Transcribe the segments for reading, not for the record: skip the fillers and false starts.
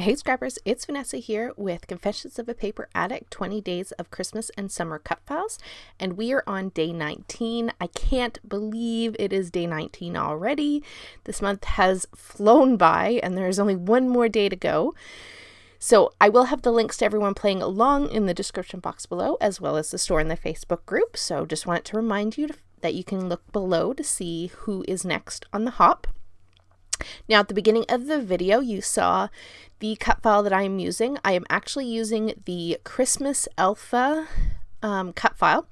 Hey Scrappers, it's Vanessa here with Confessions of a Paper Addict, 20 Days of Christmas and Summer Cut Files, and we are on day 19. I can't believe it is day 19 already. This month has flown by and there's only one more day to go. So I will have the links to everyone playing along in the description box below, as well as the store in the Facebook group. So just wanted to remind you that you can look below to see who is next on the hop. Now, at the beginning of the video, you saw the cut file that I am using. I am actually using the Christmas Alpha cut file,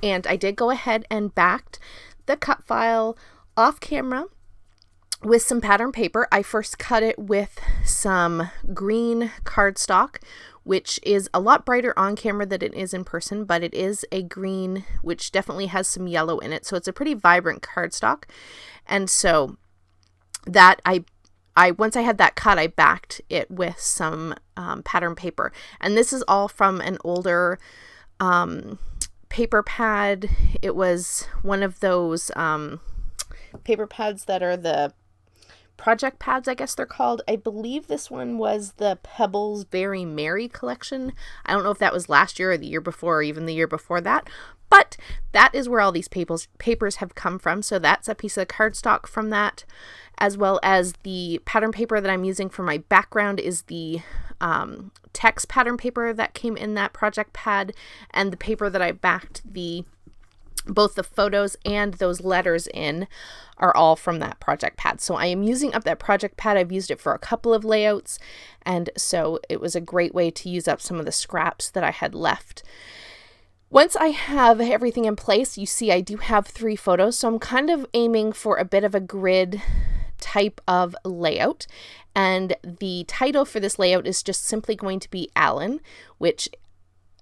and I did go ahead and backed the cut file off camera with some pattern paper. I first cut it with some green cardstock, which is a lot brighter on camera than it is in person, but it is a green, which definitely has some yellow in it. So it's a pretty vibrant cardstock. And so that I once I had that cut, I backed it with some pattern paper. And this is all from an older paper pad. It was one of those paper pads that are the project pads, I guess they're called. I believe this one was the Pebbles Very Merry collection. I don't know if that was last year or the year before or even the year before that, but that is where all these papers have come from. So that's a piece of cardstock from that, as well as the pattern paper that I'm using for my background is the text pattern paper that came in that project pad, and the paper that I backed both the photos and those letters in are all from that project pad. So I am using up that project pad. I've used it for a couple of layouts, and so it was a great way to use up some of the scraps that I had left. Once I have everything in place, you see I do have 3 photos, so I'm kind of aiming for a bit of a grid type of layout, and the title for this layout is just simply going to be Alan, which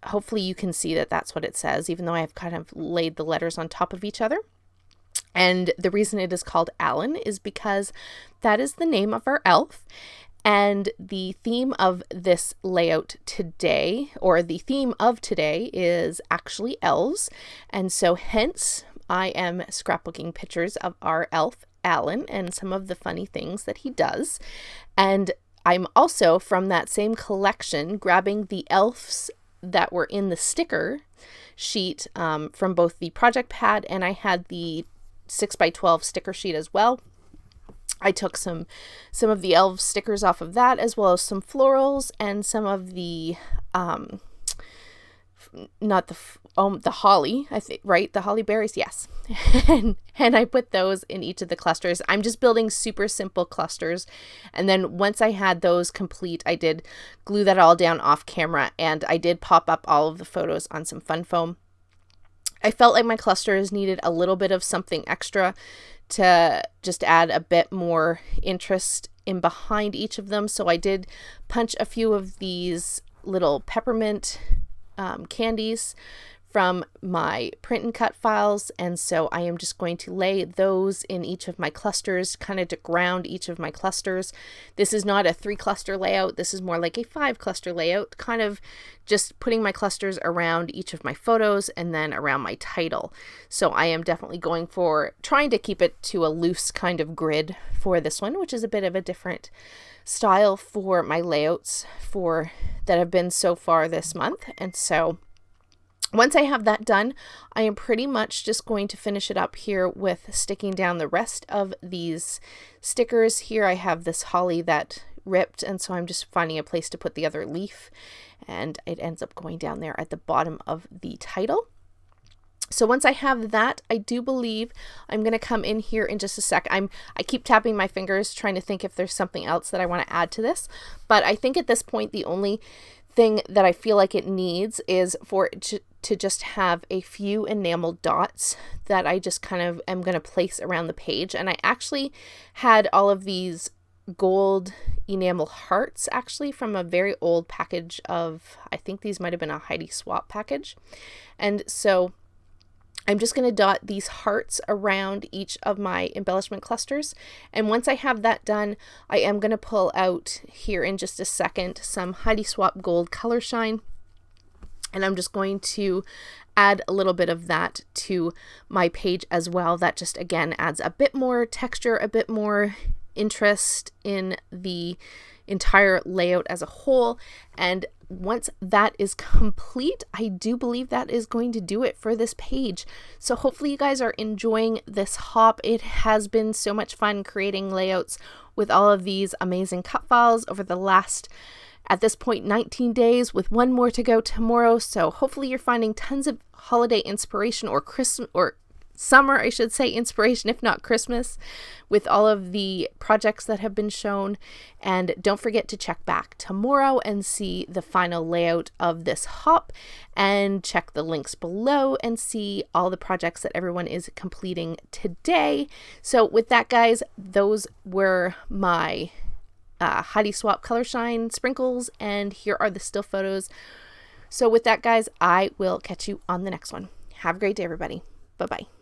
hopefully you can see that that's what it says, even though I have kind of laid the letters on top of each other. And the reason it is called Alan is because that is the name of our elf. And the theme of this layout today, or the theme of today, is actually elves. And so hence I am scrapbooking pictures of our elf, Alan, and some of the funny things that he does. And I'm also, from that same collection, grabbing the elves that were in the sticker sheet from both the project pad, and I had the 6x12 sticker sheet as well. I took some of the elf stickers off of that, as well as some florals and some of the the holly, I think, right? The holly berries, yes. and I put those in each of the clusters. I'm just building super simple clusters. And then once I had those complete, I did glue that all down off camera, and I did pop up all of the photos on some fun foam. I felt like my clusters needed a little bit of something extra to just add a bit more interest in behind each of them. So I did punch a few of these little peppermint candies from my print and cut files, and so I am just going to lay those in each of my clusters, kind of to ground each of my clusters. This is not a 3 cluster layout, this is more like a 5 cluster layout, kind of just putting my clusters around each of my photos and then around my title. So I am definitely going for trying to keep it to a loose kind of grid for this one, which is a bit of a different style for my layouts that have been so far this month. And so once I have that done, I am pretty much just going to finish it up here with sticking down the rest of these stickers. Here I have this holly that ripped, and so I'm just finding a place to put the other leaf, and it ends up going down there at the bottom of the title. So once I have that, I do believe I'm going to come in here in just a sec. I keep tapping my fingers trying to think if there's something else that I want to add to this, but I think at this point the only thing that I feel like it needs is for it to just have a few enamel dots that I just kind of am going to place around the page. And I actually had all of these gold enamel hearts actually from a very old package of, I think these might have been a Heidi Swap package. And so I'm just going to dot these hearts around each of my embellishment clusters. And once I have that done, I am going to pull out here in just a second some Heidi Swap Gold Color Shine. And I'm just going to add a little bit of that to my page as well. That just, again, adds a bit more texture, a bit more interest in the entire layout as a whole. And once that is complete, I do believe that is going to do it for this page. So hopefully you guys are enjoying this hop. It has been so much fun creating layouts with all of these amazing cut files over the last, at this point, 19 days, with one more to go tomorrow. So hopefully you're finding tons of holiday inspiration, or Christmas, or summer, I should say, inspiration, if not Christmas, with all of the projects that have been shown. And don't forget to check back tomorrow and see the final layout of this hop, and check the links below and see all the projects that everyone is completing today. So with that, guys, those were my Heidi Swap Color Shine sprinkles, and here are the still photos. So with that, guys, I will catch you on the next one. Have a great day, everybody. Bye-bye.